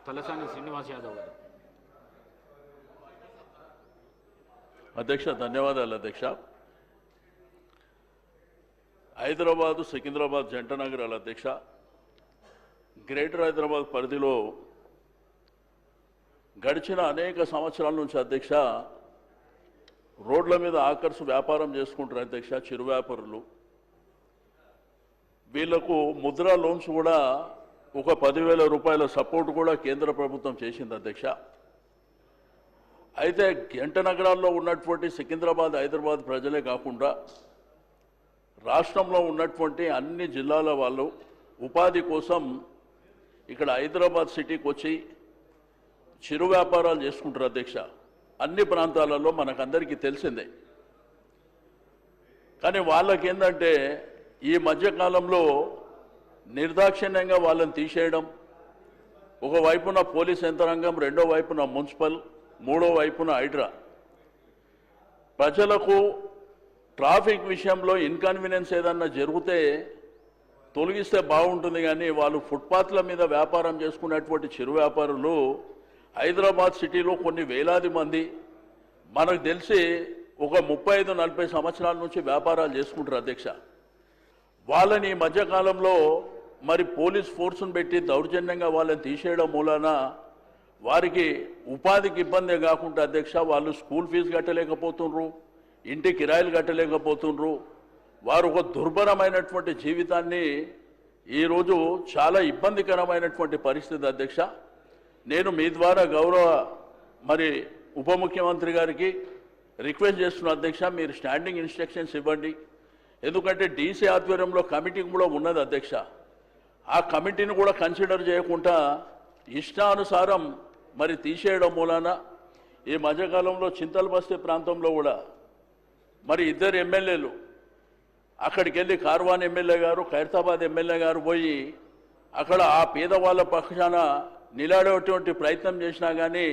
తలసాని శ్రీనివాస్ యాదవ్ గారు. అధ్యక్ష ధన్యవాదాలు అధ్యక్ష. హైదరాబాదు సికింద్రాబాద్ జంట నగరాల అధ్యక్ష, గ్రేటర్ హైదరాబాద్ పరిధిలో గడిచిన అనేక సంవత్సరాల నుంచి అధ్యక్ష రోడ్ల మీద ఆకర్ష్ వ్యాపారం చేసుకుంటారు అధ్యక్ష. చిరు వ్యాపారులు వీళ్లకు ముద్రా లోన్స్ కూడా ఒక 10,000 రూపాయల సపోర్ట్ కూడా కేంద్ర ప్రభుత్వం చేసింది అధ్యక్ష. అయితే జంట నగరాల్లో ఉన్నటువంటి సికింద్రాబాద్ హైదరాబాద్ ప్రజలే కాకుండా రాష్ట్రంలో ఉన్నటువంటి అన్ని జిల్లాల వాళ్ళు ఉపాధి కోసం ఇక్కడ హైదరాబాద్ సిటీకి వచ్చి చిరు వ్యాపారాలు చేసుకుంటారు అధ్యక్ష. అన్ని ప్రాంతాలలో మనకందరికీ తెలిసిందే. కానీ వాళ్ళకి ఏంటంటే ఈ మధ్యకాలంలో నిర్దాక్షిణ్యంగా వాళ్ళని తీసేయడం, ఒకవైపున పోలీస్ యంత్రాంగం, రెండో వైపున మున్సిపల్, మూడో వైపున హైడ్రా, ప్రజలకు ట్రాఫిక్ విషయంలో ఇన్కన్వీనియన్స్ ఏదన్నా జరిగితే తొలగిస్తే బాగుంటుంది. కానీ వాళ్ళు ఫుట్పాత్ల మీద వ్యాపారం చేసుకునేటువంటి చిరు వ్యాపారులు హైదరాబాద్ సిటీలో కొన్ని వేలాది మంది మనకు తెలిసి ఒక 35-40 సంవత్సరాల నుంచి వ్యాపారాలు చేసుకుంటారు అధ్యక్ష. వాళ్ళని ఈ మధ్యకాలంలో మరి పోలీస్ ఫోర్సును పెట్టి దౌర్జన్యంగా వాళ్ళని తీసేయడం మూలాన వారికి ఉపాధికి ఇబ్బందే కాకుండా అధ్యక్ష వాళ్ళు స్కూల్ ఫీజు కట్టలేకపోతుండ్రు, ఇంటి కిరాయిలు కట్టలేకపోతుండ్రు. వారు ఒక దుర్భరమైనటువంటి జీవితాన్ని ఈరోజు చాలా ఇబ్బందికరమైనటువంటి పరిస్థితి అధ్యక్ష. నేను మీ ద్వారా గౌరవ మరి ఉప ముఖ్యమంత్రి గారికి రిక్వెస్ట్ చేస్తున్న అధ్యక్ష, మీరు స్టాండింగ్ ఇన్స్ట్రక్షన్స్ ఇవ్వండి. ఎందుకంటే డీసీ ఆధ్వర్యంలో కమిటీ కూడా ఉన్నది అధ్యక్ష. ఆ కమిటీని కూడా కన్సిడర్ చేయకుండా ఇష్టానుసారం మరి తీసేయడం మూలాన ఈ మధ్యకాలంలో చింతలబస్తీ ప్రాంతంలో కూడా మరి 2 ఎమ్మెల్యేలు అక్కడికి వెళ్ళి కార్వాన్ ఎమ్మెల్యే గారు, ఖైరతాబాద్ ఎమ్మెల్యే గారు పోయి అక్కడ ఆ పేదవాళ్ళ పక్షాన నిలబడేటువంటి ప్రయత్నం చేసినా కానీ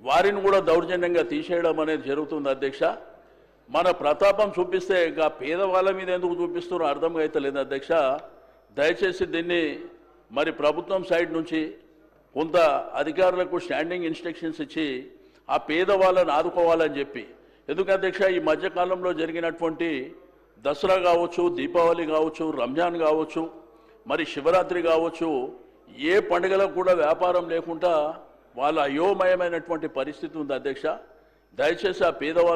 వారిని కూడా దౌర్జన్యంగా తీసేయడం అనేది జరుగుతుంది అధ్యక్ష. మన ప్రతాపం చూపిస్తే ఇంకా పేదవాళ్ళ మీద ఎందుకు చూపిస్తున్నారో అర్థం అవుతలేదు అధ్యక్ష. దయచేసి దీన్ని మరి ప్రభుత్వం సైడ్ నుంచి కొంత అధికారులకు స్టాండింగ్ ఇన్స్ట్రక్షన్స్ ఇచ్చి ఆ పేదవాళ్ళని ఆదుకోవాలని చెప్పి. ఎందుకంటే అధ్యక్ష ఈ మధ్యకాలంలో జరిగినటువంటి దసరా కావచ్చు, దీపావళి కావచ్చు, రంజాన్ కావచ్చు, మరి శివరాత్రి కావచ్చు, ఏ పండుగలకు కూడా వ్యాపారం లేకుండా వాళ్ళ అయోమయమైనటువంటి పరిస్థితి ఉంది అధ్యక్ష. దయచేసి ఆ పేదవాళ్ళ